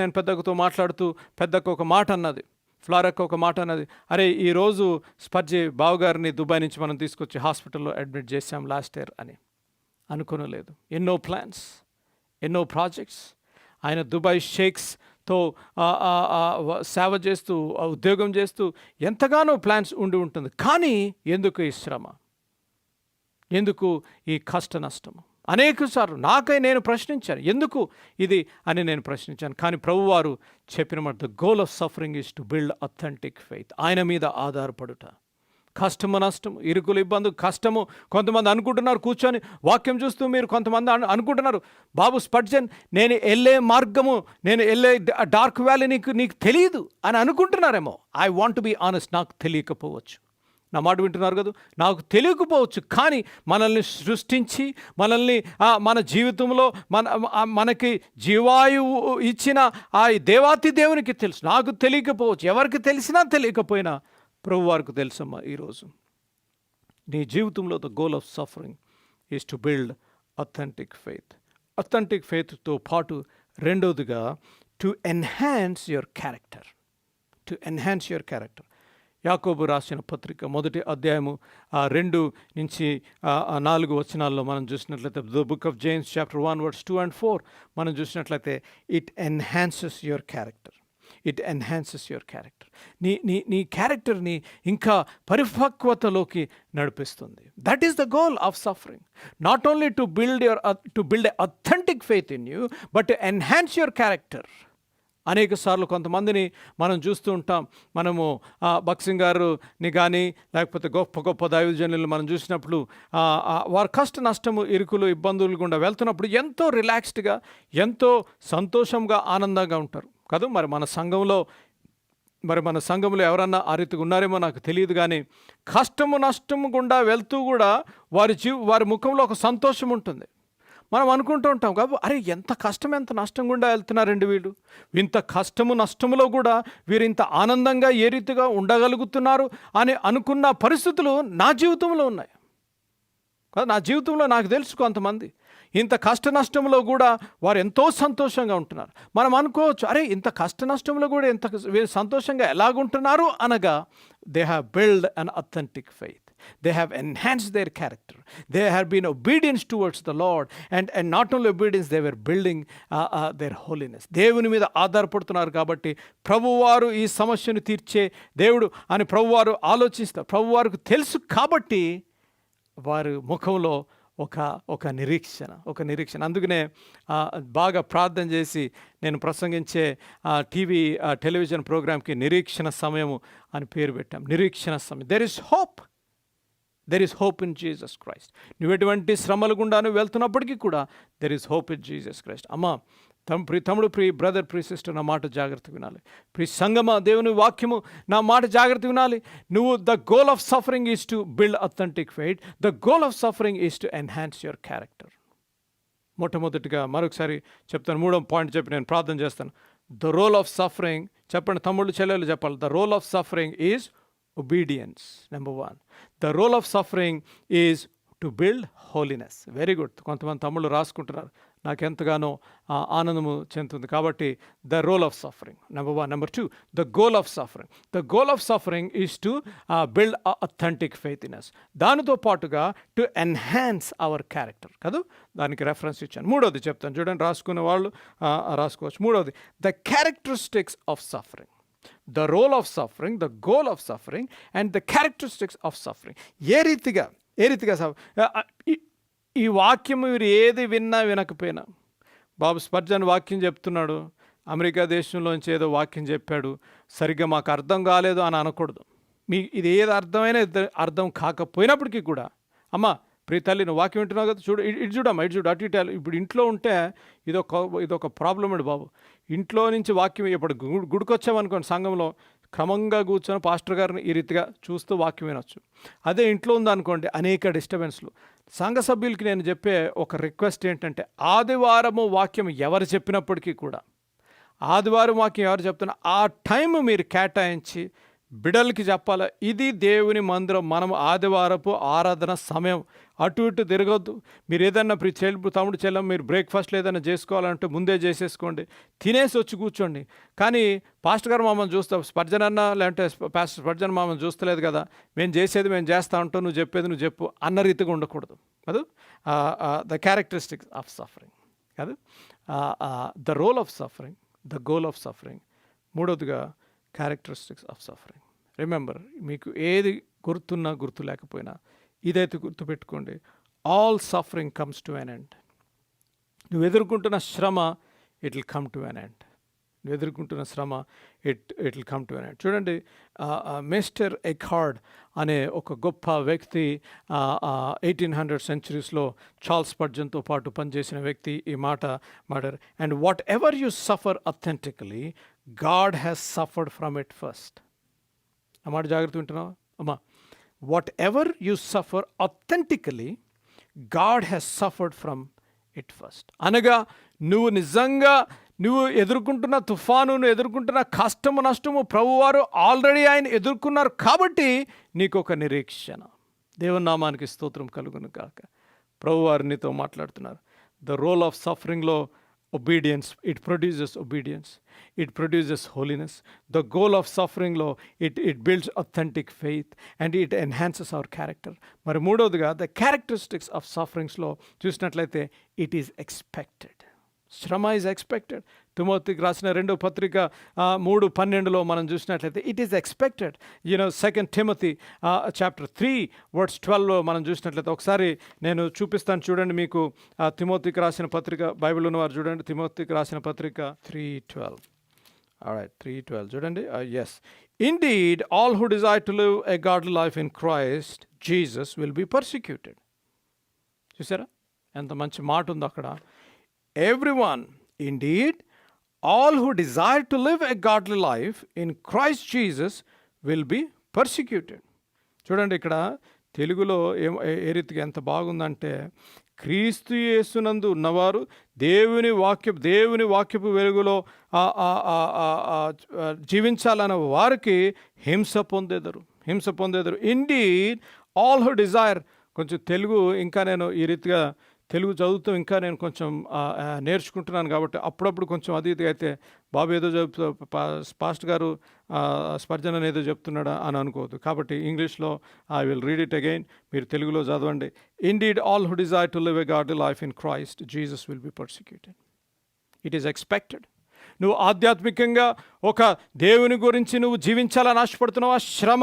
నేను పెద్దక్కతో మాట్లాడుతూ పెద్దక్క ఒక మాట అన్నది, ఫ్లారక్క ఒక మాట అన్నది, అరే ఈరోజు స్పర్జీ బావగారిని దుబాయ్ నుంచి మనం తీసుకొచ్చి హాస్పిటల్లో అడ్మిట్ చేశాం లాస్ట్ ఇయర్ అని. అనుకోనలేదు. ఎన్నో ప్లాన్స్, ఎన్నో ప్రాజెక్ట్స్, ఆయన దుబాయ్ షేక్స్తో సేవ చేస్తూ ఉద్యోగం చేస్తూ ఎంతగానో ప్లాన్స్ ఉంటుంది. కానీ ఎందుకు ఈ శ్రమ, ఎందుకు ఈ కష్ట నష్టము? అనేక సార్లు నేను ప్రశ్నించాను, ఎందుకు ఇది అని నేను ప్రశ్నించాను. కానీ ప్రభువారు చెప్పిన మాట, the goal of suffering is to build authentic faith. ఆయన మీద ఆధారపడుట. కష్టము నష్టము, ఇరుకులు ఇబ్బంది, కష్టము. కొంతమంది అనుకుంటున్నారు కూర్చొని వాక్యం చూస్తూ, మీరు కొంతమంది అనుకుంటున్నారు, బాబు స్పర్జన్ నేను వెళ్ళే మార్గము, నేను వెళ్ళే డార్క్ వ్యాలీ నీకు తెలియదు అని అనుకుంటున్నారేమో. I want to be honest, నాకు తెలియకపోవచ్చు. నా మాట వింటున్నారు కదా, నాకు తెలియకపోవచ్చు. కానీ మనల్ని సృష్టించి మనల్ని మన జీవితంలో మనకి జీవాయువు ఇచ్చిన ఆ దేవాతి దేవునికి తెలుసు. నాకు తెలియకపోవచ్చు, ఎవరికి తెలిసినా తెలియకపోయినా ప్రభు వారికి తెలుసమ్మా. ఈరోజు నీ జీవితంలో the goal of suffering is to build authentic faith. Authentic ఫెయిత్తో పాటు రెండోదిగా టు ఎన్హాన్స్ యువర్ క్యారెక్టర్. యాకోబు రాసిన పత్రిక మొదటి అధ్యాయము 2-4 వచనాల్లో మనం చూసినట్లయితే, the book of James chapter 1 verse 2 and 4 మనం చూసినట్లయితే, ఇట్ ఎన్హాన్సెస్ యువర్ క్యారెక్టర్. నీ క్యారెక్టర్ని ఇంకా పరిపక్వతలోకి నడిపిస్తుంది. That is the goal of suffering. Not only to build a authentic faith in you, but to enhance your character. అనేక సార్లు కొంతమందిని మనం చూస్తూ ఉంటాం. మనము బక్సింగ్ గారిని కానీ లేకపోతే గొప్ప దైవజనులు మనం చూసినప్పుడు వారు కష్ట నష్టము, ఇరుకులు, ఇబ్బందులు గుండా వెళ్తున్నప్పుడు ఎంతో రిలాక్స్డ్గా, ఎంతో సంతోషంగా, ఆనందంగా ఉంటారు కదా. మరి మన సంఘంలో ఎవరన్నా ఆ రీతిగా ఉన్నారేమో నాకు తెలియదు. కానీ కష్టము నష్టము గుండా వెళ్తూ కూడా వారి ముఖంలో ఒక సంతోషం ఉంటుంది. మనం అనుకుంటూ ఉంటాం కాబట్టి అరే ఎంత కష్టం ఎంత నష్టం గుండా వెళ్తున్నారండి వీళ్ళు, ఇంత కష్టము నష్టములో కూడా వీరు ఇంత ఆనందంగా ఏ రీతిగా ఉండగలుగుతున్నారు అని అనుకున్న పరిస్థితులు నా జీవితంలో ఉన్నాయి. నా జీవితంలో నాకు తెలుసు కొంతమంది ఇంత కష్ట నష్టంలో కూడా వారు ఎంతో సంతోషంగా ఉంటున్నారు. మనం అనుకోవచ్చు అరే ఇంత కష్ట నష్టంలో కూడా ఎంత సంతోషంగా ఎలాగుంటున్నారు అనగా they have build an authentic faith, they have enhanced their character, they have been obedience towards the Lord and not only obedience they were building their holiness. దేవుని మీద ఆధారపడుతున్నారు కాబట్టి ప్రభువారు ఈ సమస్యను తీర్చే దేవుడు అని ప్రభువారు ఆలోచిస్తారు, ప్రభువారికి తెలుసు కాబట్టి వారి ముఖంలో ఒక నిరీక్షణ. అందుకనే బాగా ప్రార్థన చేసి నేను ప్రసంగించే టెలివిజన్ ప్రోగ్రామ్కి నిరీక్షణ సమయము అని పేరు పెట్టాం. నిరీక్షణ సమయం. There is hope in Jesus Christ. నువ్వు ఎటువంటి శ్రమలు గుండాను వెళ్తున్నప్పటికీ కూడా there is hope in Jesus Christ. అమ్మా తమ్ముడు, బ్రదర్, సిస్టర్, నా మాట జాగ్రత్తగా వినాలి. సంగమా, దేవుని వాక్యము నా మాట జాగ్రత్తగా వినాలి. నువ్వు the goal of suffering is to build authentic faith, the goal of suffering is to enhance your character. మొట్టమొదటిగా మరొకసారి చెప్తాను, 3వ పాయింట్ చెప్పి నేను ప్రార్థన చేస్తాను. ద రోల్ ఆఫ్ సఫరింగ్, చెప్పండి తమ్ముళ్ళు చెల్లెలు చెప్పాలి. The role of suffering is obedience. Number 1, the role of suffering is to build holiness. Very good. కొంతమంది తమ్ముళ్ళు రాసుకుంటున్నారు, నాకెంతగానో ఆనందము చెందుతుంది. కాబట్టి the role of suffering number 1. Number 2, the goal of suffering. The goal of suffering is to build authentic faithness. దానితో పాటుగా to enhance our character కదా, దానికి రెఫరెన్స్ ఇచ్చాను. 3వది చెప్తాను చూడండి, రాసుకునే వాళ్ళు రాసుకోవచ్చు. 3వది, the characteristics of suffering. The role of suffering, the goal of suffering and the characteristics of suffering. ఏ రీతిగా ఈ వాక్యం మీరు ఏది విన్నా వినకపోయినా, బాబు స్పర్జన్ వాక్యం చెప్తున్నాడు, అమెరికా దేశంలోంచి ఏదో వాక్యం చెప్పాడు, సరిగ్గా మాకు అర్థం కాలేదు అని అనకూడదు. ఇది ఏది అర్థమైనా అర్థం కాకపోయినప్పటికీ కూడా, అమ్మ ప్రియ తల్లి నువ్వు వాక్యం వింటున్నావు కదా, చూడు ఇటు చూడమ్మా, ఇటు చూడు, అటు ఇటు. ఇప్పుడు ఇంట్లో ఉంటే ఇదొక ప్రాబ్లం అండి బాబు. ఇంట్లో నుంచి వాక్యం ఇప్పుడు గుడికొచ్చామనుకోండి, సంఘంలో క్రమంగా కూర్చొని పాస్టర్ గారిని ఈ రీతిగా చూస్తూ వాక్యం వినొచ్చు. అదే ఇంట్లో ఉందనుకోండి, అనేక డిస్టర్బెన్స్లు. సంఘ సభ్యులకి నేను చెప్పే ఒక రిక్వెస్ట్ ఏంటంటే, ఆదివారము వాక్యం ఎవరు చెప్పినప్పటికీ కూడా, ఆదివారం వాక్యం ఎవరు చెప్తున్నా ఆ టైం మీరు కేటాయించి బిడలకి చెప్పాలి. ఇది దేవుని మందిరం, మనం ఆదివారపు ఆరాధన సమయం. అటు ఇటు తిరగొద్దు. మీరు ఏదన్నా తమ్ముడు చెల్లం మీరు బ్రేక్ఫాస్ట్లో ఏదైనా చేసుకోవాలంటే ముందే చేసేసుకోండి, తినేసి వచ్చి కూర్చోండి. కానీ పాస్టర్ గారు మమ్మల్ని చూస్తాం, స్పర్జన్ అన్న లేదంటే పాస్టర్ స్పర్జన్ మమ్మల్ని చూస్తలేదు కదా, మేము చేసేది మేము చేస్తా ఉంటాం, నువ్వు చెప్పేది నువ్వు చెప్పు అన్న రీతిగా ఉండకూడదు కదా. ద క్యారెక్టరిస్టిక్స్ ఆఫ్ సఫరింగ్ కాదు, the role of suffering, the goal of suffering. 3వదిగా క్యారెక్టరిస్టిక్స్ ఆఫ్ సఫరింగ్. రిమెంబర్, మీకు ఏది గుర్తున్నా గుర్తు లేకపోయినా ఇదైతే గుర్తుపెట్టుకోండి, all suffering comes to an end. నువ్వు ఎదుర్కొంటున్న శ్రమ it will come to an end. నువ్వు ఎదుర్కొంటున్న శ్రమ it will come to an end. చూడండి, మిస్టర్ ఎకార్డ్ అనే ఒక గొప్ప వ్యక్తి 1800 సెంచరీస్లో చార్ల్స్ స్పర్జన్తో పాటు పనిచేసిన వ్యక్తి ఈ మాట మాట్లాడారు. And what ever you suffer అథెంటికలీ God has suffered from it first. ఆ మాట జాగ్రత్త వింటున్నావా అమ్మా? What ever you suffer అథెంటికలీ God has suffered from it first. అనగా నువ్వు నిజంగా నువ్వు ఎదుర్కొంటున్న తుఫాను, నువ్వు ఎదుర్కొంటున్న కష్టము నష్టము ప్రభువారు ఆల్రెడీ ఆయన ఎదుర్కొన్నారు కాబట్టి నీకు ఒక నిరీక్షణ. దేవుని నామానికి స్తోత్రం కలుగును కాక. ప్రభువారు నీతో మాట్లాడుతున్నారు. ద రోల్ ఆఫ్ సఫరింగ్లో obedience, it produces obedience, it produces holiness. The goal of suffering lo it builds authentic faith and it enhances our character. మరి 3వదిగా the characteristics of sufferings లో చూసినట్లయితే it is expected. శ్రమ is expected. తిమోతికి రాసిన 2వ పత్రిక 3:12లో మనం చూసినట్లయితే it is expected. 2 Timothy chapter 3:12లో మనం చూసినట్లయితే ఒకసారి నేను చూపిస్తాను చూడండి మీకు. తిమోతికి రాసిన పత్రిక బైబిల్ ఉన్నవారు చూడండి, తిమోతికి రాసిన పత్రిక 3:12. Alright, 3:12 చూడండి. Yes, indeed all who desire to live a godly life in Christ Jesus will be persecuted. చూసారా ఎంత మంచి మాట ఉంది అక్కడ. Everyone, indeed, all who desire to live a godly life in Christ Jesus will be persecuted. చూడండి ఇక్కడ తెలుగులో ఏ రీతిగా ఎంత బాగుందంటే, క్రీస్తు యేసునందు ఉన్నవారు దేవుని వాక్యపు వెలుగులో జీవించాలన్న వారికి హింస పొందేదరు. Indeed all who desire. కొంచెం తెలుగు ఇంకా నేను ఈ రీతిగా తెలుగు చదువుతూ ఇంకా నేను కొంచెం నేర్చుకుంటున్నాను కాబట్టి అప్పుడప్పుడు కొంచెం అది ఇది అయితే బాబు ఏదో చెప్తూ పాస్ట్ గారు స్పర్జన్ ఏదో చెప్తున్నాడా అని అనుకోవద్దు. కాబట్టి ఇంగ్లీష్లో I will read it again, మీరు తెలుగులో చదవండి. Indeed all who desire to live a godly life in Christ Jesus will be persecuted. It is expected. నువ్వు ఆధ్యాత్మికంగా ఒక దేవుని గురించి నువ్వు జీవించాలని ఆశపడుతున్నావు, ఆ శ్రమ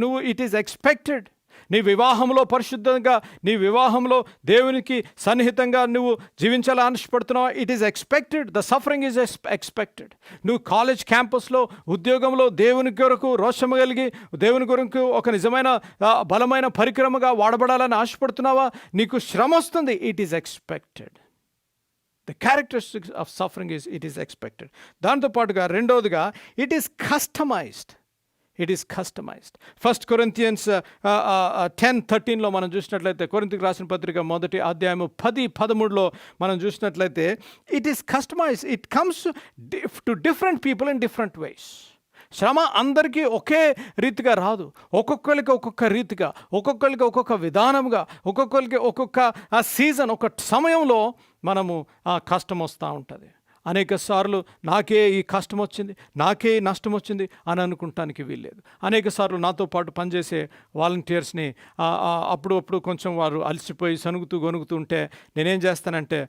నువ్వు ఇట్ ఈస్ ఎక్స్పెక్టెడ్. నీ వివాహంలో పరిశుద్ధంగా, నీ వివాహంలో దేవునికి సన్నిహితంగా నువ్వు జీవించాలని ఆశపడుతున్నావు, it is expected. The suffering is expected. నువ్వు కాలేజ్ క్యాంపస్లో, ఉద్యోగంలో దేవుని కొరకు రోషము కలిగి దేవుని కొరకు ఒక నిజమైన బలమైన పరికరముగా వాడబడాలని ఆశపడుతున్నావా, నీకు శ్రమ వస్తుంది, it is expected. The characteristics of suffering is it is expected. దాంతోపాటుగా రెండవదిగా it is customised. It is customised. 1 Corinthians 10:13 మనం చూసినట్లయితే, కొరింథీయులకు రాసిన పత్రిక 1వ అధ్యాయము 10-13 మనం చూసినట్లయితే it is customised. It comes to different people in different ways. శ్రమ అందరికీ ఒకే రీతిగా రాదు. ఒక్కొక్కరికి ఒక్కొక్క రీతిగా, ఒక్కొక్కరికి ఒక్కొక్క విధానంగా, ఒక్కొక్కరికి ఒక్కొక్క సీజన్, ఒక సమయంలో మనము కష్టం వస్తూ ఉంటుంది. అనేక సార్లు నాకే ఈ కష్టం వచ్చింది, నాకే ఈ నష్టం వచ్చింది అని అనుకుంటానికి వీల్లేదు. అనేక సార్లు నాతో పాటు పనిచేసే వాలంటీర్స్ని అప్పుడు కొంచెం వారు అలసిపోయి గొనుగుతూ ఉంటే నేనేం చేస్తానంటే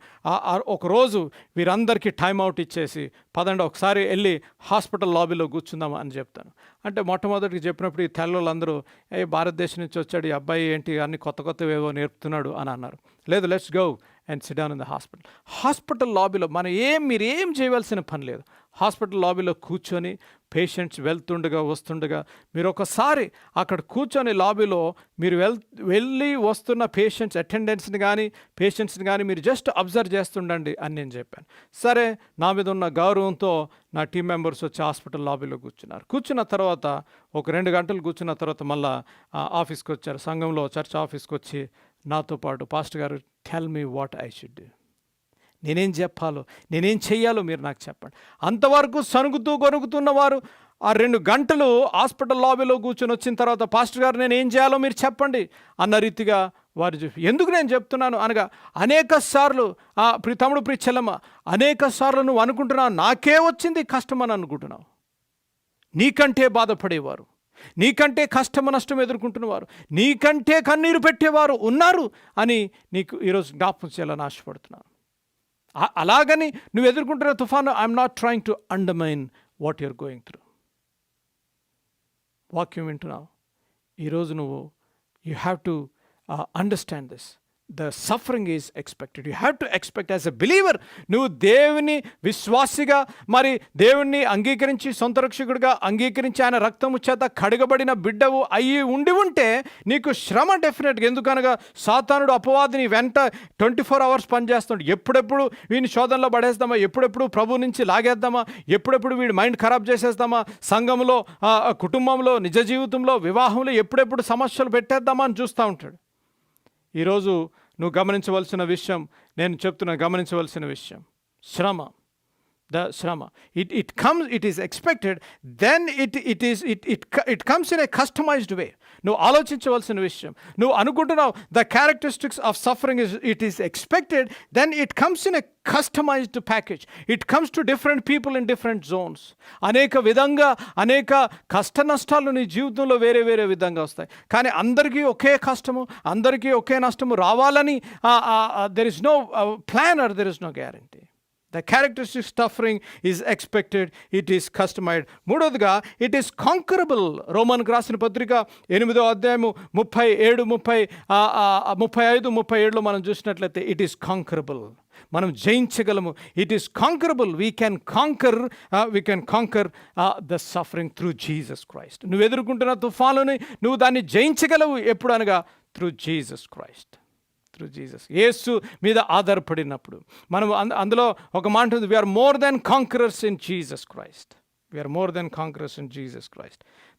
ఒకరోజు వీరందరికీ టైం అవుట్ ఇచ్చేసి పదండి ఒకసారి వెళ్ళి హాస్పిటల్ లాబీలో కూర్చుందాం అని చెప్తాను. అంటే మొట్టమొదటికి చెప్పినప్పుడు ఈ తెల్లవాళ్ళందరూ భారతదేశం నుంచి వచ్చాడు ఈ అబ్బాయి ఏంటి అన్ని కొత్తవేవో నేర్పుతున్నాడు అని అన్నారు. లేదు, let's go and sit down in the hospital లాబీలో మీరు ఏం చేయవలసిన పని లేదు. హాస్పిటల్ లాబీలో కూర్చొని పేషెంట్స్ వెళ్తుండగా వస్తుండగా మీరు ఒకసారి అక్కడ కూర్చొని లాబీలో మీరు వెళ్ళి వస్తున్న అటెండెన్స్ని కానీ మీరు జస్ట్ అబ్జర్వ్ చేస్తుండండి అని నేను చెప్పాను. సరే, నా మీద ఉన్న గౌరవంతో నా టీం మెంబర్స్ వచ్చి హాస్పిటల్ లాబీలో కూర్చున్న తర్వాత ఒక 2 గంటలు కూర్చున్న తర్వాత మళ్ళీ ఆఫీస్కి వచ్చారు, సంఘంలో చర్చ్ ఆఫీస్కి వచ్చి నాతో పాటు పాస్టర్ గారు tell me what I should do. నేనేం చెప్పాలో, నేనేం చెయ్యాలో మీరు నాకు చెప్పండి. అంతవరకు గొనుగుతున్న వారు ఆ 2 గంటలు హాస్పిటల్ లాబీలో కూర్చొని వచ్చిన తర్వాత పాస్టర్ గారు నేను ఏం చేయాలో మీరు చెప్పండి అన్న రీతిగా వారు ఎందుకు నేను చెప్తున్నాను అనగా, అనేక సార్లు తమ్ముడు చెల్లమ్మ, అనేక సార్లు నువ్వు అనుకుంటున్నావు నాకే వచ్చింది కష్టం అని అనుకుంటున్నావు. నీకంటే బాధపడేవారు, నీకంటే కష్టము నష్టం ఎదుర్కొంటున్నవారు, నీకంటే కన్నీరు పెట్టేవారు ఉన్నారు అని నీకు ఈరోజు జ్ఞాపకం చేయాలని ఆశపడుతున్నాను. అలాగని నువ్వు ఎదుర్కొంటున్న తుఫాను, I'm not trying to undermine what you're going through. వాక్యం వింటున్నావు ఈరోజు నువ్వు, you have to understand this. The suffering is expected. You have to expect as a believer. నువ్వు దేవుని విశ్వాసిగా, మరి దేవుణ్ణి అంగీకరించి సొంత రక్షకుడిగా అంగీకరించి ఆయన రక్తము చేత కడగబడిన బిడ్డవు అయ్యి ఉంటే నీకు శ్రమ డెఫినెట్గా. ఎందుకనగా సాతానుడు అపవాదిని వెంట 24 hours పనిచేస్తాడు. ఎప్పుడెప్పుడు వీడిని శోధనలో పడేస్తామా, ఎప్పుడెప్పుడు ప్రభు నుంచి లాగేద్దామా, ఎప్పుడెప్పుడు వీడి మైండ్ ఖరాబ్ చేసేద్దామా, సంఘంలో, కుటుంబంలో, నిజ జీవితంలో, వివాహంలో ఎప్పుడెప్పుడు సమస్యలు పెట్టేద్దామా అని చూస్తూ ఉంటాడు. ఈరోజు నువ్వు గమనించవలసిన విషయం, గమనించవలసిన విషయం శ్రమ. It is expected, then it comes in a customized way. నువ్వు ఆలోచించవలసిన విషయం, నువ్వు అనుకుంటున్నావు the characteristics of suffering is expected, then it comes in a customized package. It comes to different people in different zones. అనేక విధంగా అనేక కష్ట నష్టాలు నీ జీవితంలో వేరే విధంగా వస్తాయి. కానీ అందరికీ ఒకే కష్టము, అందరికీ ఒకే నష్టము రావాలని there is no plan or there is no guarantee. The characteristic suffering is expected, it is customized. మూడవదిగా it is conquerable. రోమన్కు రాసిన పత్రిక 8వ అధ్యాయము 35-37 మనం చూసినట్లయితే it is conquerable. మనం జయించగలము. It is conquerable. We can conquer the suffering through Jesus Christ. నువ్వు ఎదుర్కొంటున్న తుఫానుని నువ్వు దాన్ని జయించగలవు ఎప్పుడు అనగా త్రూ జీసస్ క్రైస్ట్. యేసు మీద ఆధారపడినప్పుడు మనం అందులో ఒక మాట ఉంది, we're more than conquerors in Jesus Christ.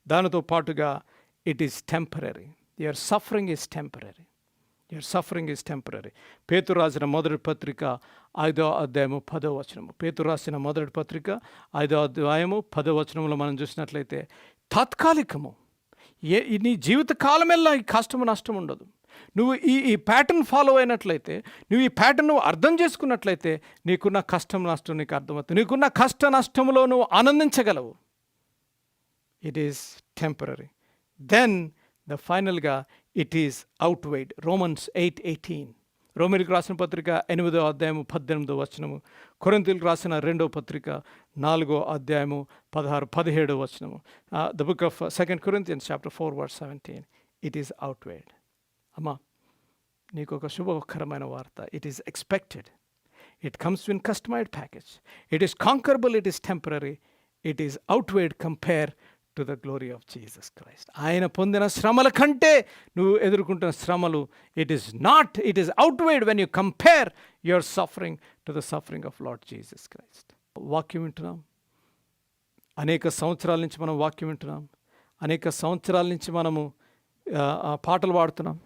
దానితో పాటుగా it is temporary. Your suffering is temporary. Your suffering is temporary. పేతురు రాసిన మొదటి పత్రిక 5వ అధ్యాయము 10వ వచనము. పేతురు రాసిన మొదటి పత్రిక 5వ అధ్యాయము 10వ వచనంలో మనం చూసినట్లయితే తాత్కాలికము. నీ జీవిత కాలమెల్లా ఈ కష్టము నష్టం ఉండదు. నువ్వు ఈ ప్యాటర్న్ ఫాలో అయినట్లయితే, నువ్వు ఈ ప్యాటర్న్ నువ్వు అర్థం చేసుకున్నట్లయితే నీకున్న కష్టం నష్టం నీకు అర్థమవుతుంది. నీకున్న కష్ట నష్టంలో నువ్వు ఆనందించగలవు. It is temporary. దెన్ ఫైనల్గా ఇట్ ఈస్ అవుట్వైడ్. రోమన్స్ 8:18. రోమిలకు రాసిన పత్రిక 8వ అధ్యాయము 18వ వచనము. కొరింథీయులకు రాసిన 2వ పత్రిక 4వ అధ్యాయము 16-17వ వచనము. The book of 2 Corinthians chapter 4 verse 17. It is outweighed. అమ్మా, నీకు ఒక శుభకరమైన వార్త. It is expected. It comes in customized package. It is conquerable. It is temporary. It is outweighed compare to the glory of Jesus Christ. ఆయన పొందిన శ్రమల కంటే నువ్వు ఎదుర్కొంటున్న శ్రమలు it is outweighed when you compare your suffering to the suffering of Lord Jesus Christ. వాక్యం వింటున్నాం. అనేక సంవత్సరాల నుంచి మనం వాక్యం వింటున్నాం. అనేక సంవత్సరాల నుంచి మనము పాటలు పాడుతున్నాం.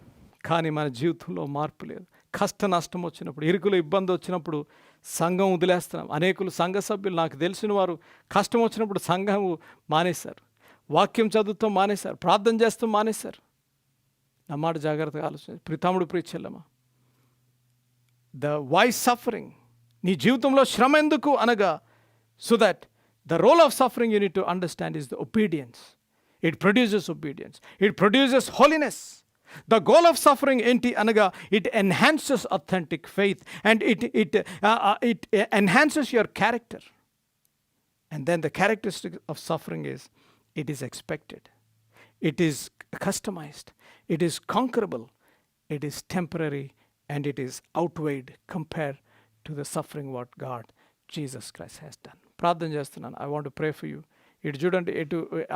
కానీ మన జీవితంలో మార్పు లేదు. కష్ట నష్టం వచ్చినప్పుడు, ఇరుకులు ఇబ్బంది వచ్చినప్పుడు సంఘం వదిలేస్తున్నాం. అనేకులు సంఘ సభ్యులు, నాకు తెలిసిన వారు కష్టం వచ్చినప్పుడు సంఘం మానేశారు. వాక్యం చదువుతాం మానేశారు. ప్రార్థన చేస్తాం మానేశారు. నా మాట జాగ్రత్తగా ఆలోచన. ప్రితముడు ప్రియచెల్లమా, వై సఫరింగ్? నీ జీవితంలో శ్రమ ఎందుకు అనగా, so that the role of suffering you need to understand is the obedience. It produces obedience. It produces holiness. The goal of suffering enti anaga, it enhances authentic faith, and it enhances your character. And then the characteristic of suffering is, it is expected, it is customized, it is conquerable, it is temporary, and it is outweighed compared to the suffering what God Jesus Christ has done. ప్రార్థన చేస్తున్నాను. I want to pray for you. ఇటు చూడండి,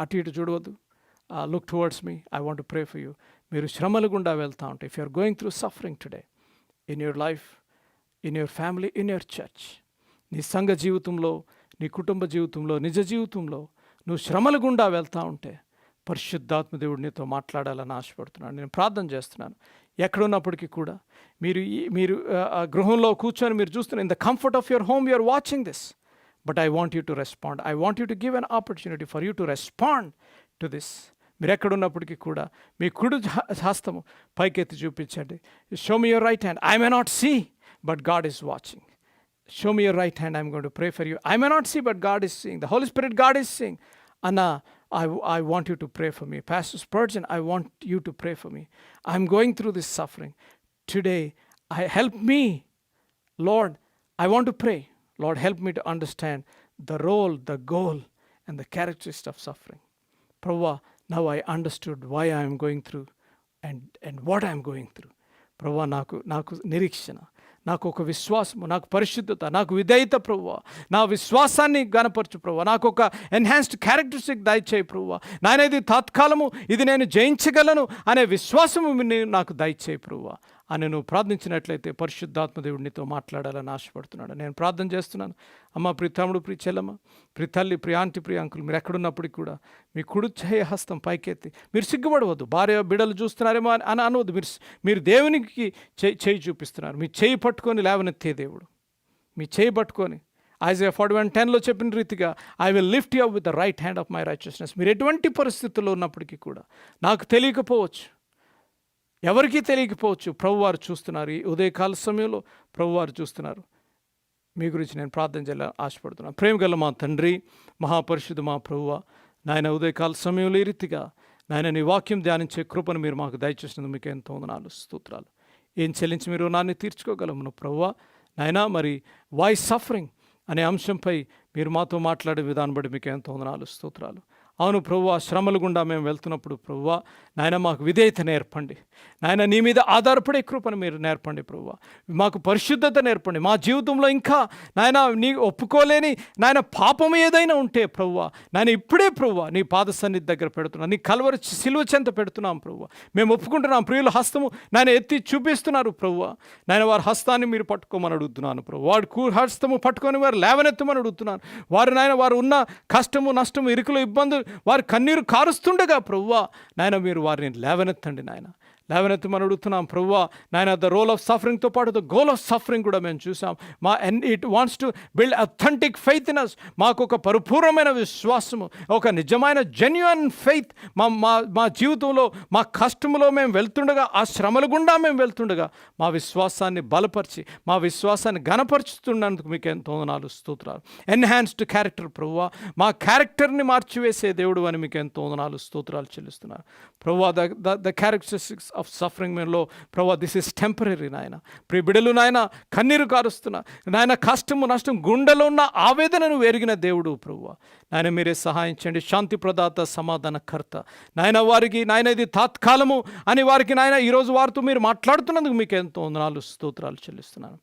అటు ఇటు చూడవద్దు. Look towards me. I want to pray for you. మీరు శ్రమలు గుండా వెళ్తా ఉంటే, if you are going through suffering today in your life, in your family, in your church, నీ సంఘ జీవితంలో, నీ కుటుంబ జీవితంలో, నిజ జీవితంలో నువ్వు శ్రమలు గుండా వెళ్తా ఉంటే, పరిశుద్ధాత్మ దేవుడు నీతో మాట్లాడాలని ఆశపడుతున్నాను. నేను ప్రార్థన చేస్తున్నాను. ఎక్కడున్నప్పటికీ కూడా మీరు గృహంలో కూర్చొని మీరు చూస్తున్న, in the comfort of your home you are watching this, but I want you to respond. I want you to give an opportunity for you to respond to this. మీరు ఎక్కడున్నప్పటికీ కూడా మీ కుడి హస్తము పైకెత్తి చూపించండి. Show me your right hand. I may not see, but God is watching. Show me your right hand. I'm going to pray for you. I may not see, but God is seeing. The Holy Spirit, God is seeing. Anna, I want you to pray for me. Pastor Spurgeon, I want you to pray for me. I'm going through this suffering. Today, help me. Lord, I want to pray. Lord, help me to understand the role, the goal, and the characteristics of suffering. Prabhu, now I understood why I am going through and what I am going through. Prabhu, నాకు నిరీక్షణ, నాకు ఒక విశ్వాసము, నాకు పరిశుద్ధత, నాకు విధేయత ప్రభువా, నా విశ్వాసాన్ని గణపరచు ప్రభువా, నాకు ఒక ఎన్హాన్స్డ్ క్యారెక్టరిస్టిక్ దయచేయి ప్రభువా. నాయన, ఇది తాత్కాలము, ఇది నేను జయించగలను అనే విశ్వాసము నాకు దయచేయి ప్రభువా అని నువ్వు ప్రార్థించినట్లయితే పరిశుద్ధాత్మ దేవుడు నీతో మాట్లాడాలని ఆశపడుతున్నాడు. నేను ప్రార్థన చేస్తున్నాను. అమ్మ, ప్రియ తమ్ముడు, ప్రియ చెల్లమ్మ, ప్రియ తల్లి, ప్రియ ఆంటీ, ప్రియ అంకుల్, మీరు ఎక్కడున్నప్పటికీ కూడా మీ కుడి చేయ హస్తం పైకెత్తి, మీరు సిగ్గుపడవద్దు. భార్య బిడ్డలు చూస్తున్నారేమో అని అనవద్దు. మీరు దేవునికి చేయి చూపిస్తున్నారు. మీ చేయి పట్టుకొని లేవనెత్తే దేవుడు, మీ చేయి పట్టుకొని Isaiah 41:10 చెప్పిన రీతిగా, I will lift you up with the right hand of my righteousness. మీరు ఎటువంటి పరిస్థితుల్లో ఉన్నప్పటికీ కూడా, నాకు తెలియకపోవచ్చు, ఎవరికీ తెలియకపోవచ్చు, ప్రభువారు చూస్తున్నారు. ఈ ఉదయకాల సమయంలో ప్రభువారు చూస్తున్నారు. మీ గురించి నేను ప్రార్థన చేయాలని ఆశపడుతున్నాను. ప్రేమగల మా తండ్రి, మహాపరిశుద్ధ మా ప్రభువా, నాయన, ఉదయకాల సమయంలో ఈ రీతిగా నాయన నీ వాక్యం ధ్యానించే కృపను మీరు మాకు దయచేసినందుకు మీకు ఎంతో వందనాలు, స్తోత్రాలు. ఏం చెల్లించి మీరు నాన్ని తీర్చుకోగలము ప్రభువా. నాయన, మరి వై సఫరింగ్ అనే అంశంపై మీరు మాతో మాట్లాడే విధానం బట్టి మీకు ఎంతో వందనాలు, స్తోత్రాలు. అవును ప్రభువా, శ్రమల గుండా మేము వెళ్తున్నప్పుడు ప్రభువా, నాయన మాకు విధేయత నేర్పండి. నాయన, నీ మీద ఆధారపడే కృపను మీరు నేర్పండి ప్రభువా. మాకు పరిశుద్ధత నేర్పండి. మా జీవితంలో ఇంకా నాయన నీ ఒప్పుకోలేని నాయన పాపం ఏదైనా ఉంటే ప్రభువా, నాయన ఇప్పుడే ప్రభువా నీ పాద సన్నిధి దగ్గర పెడుతున్నాం. నీ కల్వరి సిలువ చెంత పెడుతున్నాం ప్రభువా. మేము ఒప్పుకుంటున్నాం. ప్రియుల హస్తము నాయన ఎత్తి చూపిస్తున్నారు ప్రభువా. నాయన వారి హస్తాన్ని మీరు పట్టుకోమని అడుగుతున్నాను ప్రభు. వాడు హస్తము పట్టుకొని వారు లేవనెత్తమని అడుగుతున్నాను. వారు నాయన వారు ఉన్న కష్టము, నష్టము, ఇరుకులు, ఇబ్బందులు, వారి కన్నీరు కారుస్తుండగా ప్రభువా, నాయన మీరు వారిని లేవనెత్తండి. నాయన లేవనెత్తమని అడుగుతున్నాం ప్రభువా. నాయన ద రోల్ ఆఫ్ సఫరింగ్తో పాటు ద గోల్ ఆఫ్ సఫరింగ్ కూడా మేము చూసాం. And it wants to build authentic faith in us. మాకు ఒక పరిపూర్ణమైన విశ్వాసము, ఒక నిజమైన జెన్యున్ ఫెయిత్ మా మా మా జీవితంలో, మా కష్టంలో మేము వెళ్తుండగా, ఆ శ్రమల గుండా మేము వెళ్తుండగా మా విశ్వాసాన్ని బలపరిచి, మా విశ్వాసాన్ని ఘనపరుచుతున్నందుకు మీకు ఎంతో వందనాలు, స్తోత్రాలు. ఎన్హాన్స్డ్ క్యారెక్టర్ ప్రభువా, మా క్యారెక్టర్ని మార్చివేసే దేవుడు అని మీకు ఎంతో వందనాలు, స్తోత్రాలు చెల్లిస్తున్నారు ప్రభువా. ద క్యారెక్టరిస్టిక్స్ ఆఫ్ సఫరింగ్ మేలో ప్రభువా, దిస్ ఈస్ టెంపరీ నాయన. ప్రియ బిడ్డలు నాయన కన్నీరు కారుస్తున్నా నాయన, కష్టము నష్టం గుండెలో ఉన్న ఆవేదనను ఎరిగిన దేవుడు ప్రభువా. నాయన మీరే సహాయించండి. శాంతి ప్రదాత, సమాధానకర్త నాయన, వారికి నాయన ఇది తాత్కాలము అని వారికి నాయన ఈరోజు వారితో మీరు మాట్లాడుతున్నందుకు మీకు ఎంతో వందనాలు, స్తోత్రాలు చెల్లిస్తున్నాను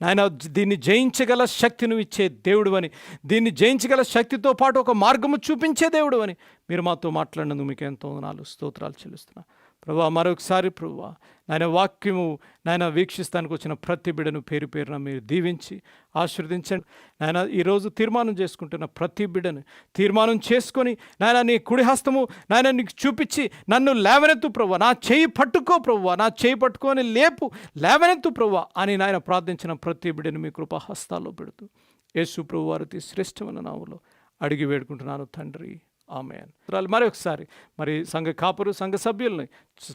నాయన. దీన్ని జయించగల శక్తిని ఇచ్చే దేవుడు అని, దీన్ని జయించగల శక్తితో పాటు ఒక మార్గము చూపించే దేవుడు అని మీరు మాతో మాట్లాడినందుకు మీకు ఎంతో వందనాలు, స్తోత్రాలు చెల్లిస్తున్నాను ప్రభువా. మరొకసారి ప్రభువా నాయన, వాక్యము నాయన వీక్షిస్తానికి వచ్చిన ప్రతి బిడ్డను పేరు పేరున మీరు దీవించి ఆశీర్వదించండి నాయన. ఈరోజు తీర్మానం చేసుకుంటున్న ప్రతి బిడ్డను తీర్మానం చేసుకొని నాయన, నీ కుడి హస్తము నాయన నీకు చూపించి నన్ను లేవనెత్తు ప్రభువా, నా చేయి పట్టుకో ప్రభువా, నా చేయి పట్టుకొని లేపు, లేవనెత్తు ప్రభువా అని నాయన ప్రార్థించిన ప్రతి బిడ్డను మీ కృపా హస్తాల్లో పెడుతూ యేసు ప్రభు వారి శ్రేష్టమైన నామములో అడిగి వేడుకుంటున్నాను తండ్రి, ఆమేన్. మరొకసారి మరి సంఘ కాపురు, సంఘ సభ్యుల్ని,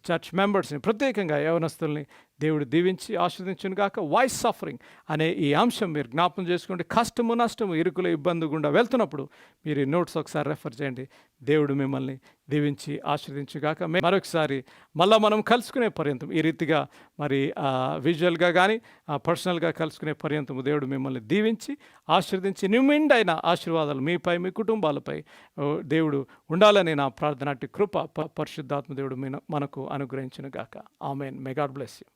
చర్చ్ మెంబర్స్ని, ప్రత్యేకంగా యవనస్తుల్ని దేవుడు దీవించి ఆశీర్వదించును గాక. వాయిస్ సఫరింగ్ అనే ఈ అంశం మీరు జ్ఞాపకం చేసుకోండి. కష్టము నష్టము ఇరుకుల ఇబ్బంది గుండా వెళ్తున్నప్పుడు మీరు ఈ నోట్స్ ఒకసారి రెఫర్ చేయండి. దేవుడు మిమ్మల్ని దీవించి ఆశీర్వదించుగాక. మరొకసారి మళ్ళీ మనం కలుసుకునే పర్యంతం ఈ రీతిగా మరి విజువల్గా కానీ పర్సనల్గా కలుసుకునే పర్యంతం దేవుడు మిమ్మల్ని దీవించి ఆశీర్వదించి నిమ్మిండైన ఆశీర్వాదాలు మీపై, మీ కుటుంబాలపై దేవుడు ఉండాలని నా ప్రార్థన. కృప పరిశుద్ధాత్మ దేవుడు మనకు అనుగ్రహించును గాక. ఆమేన్. May God bless you.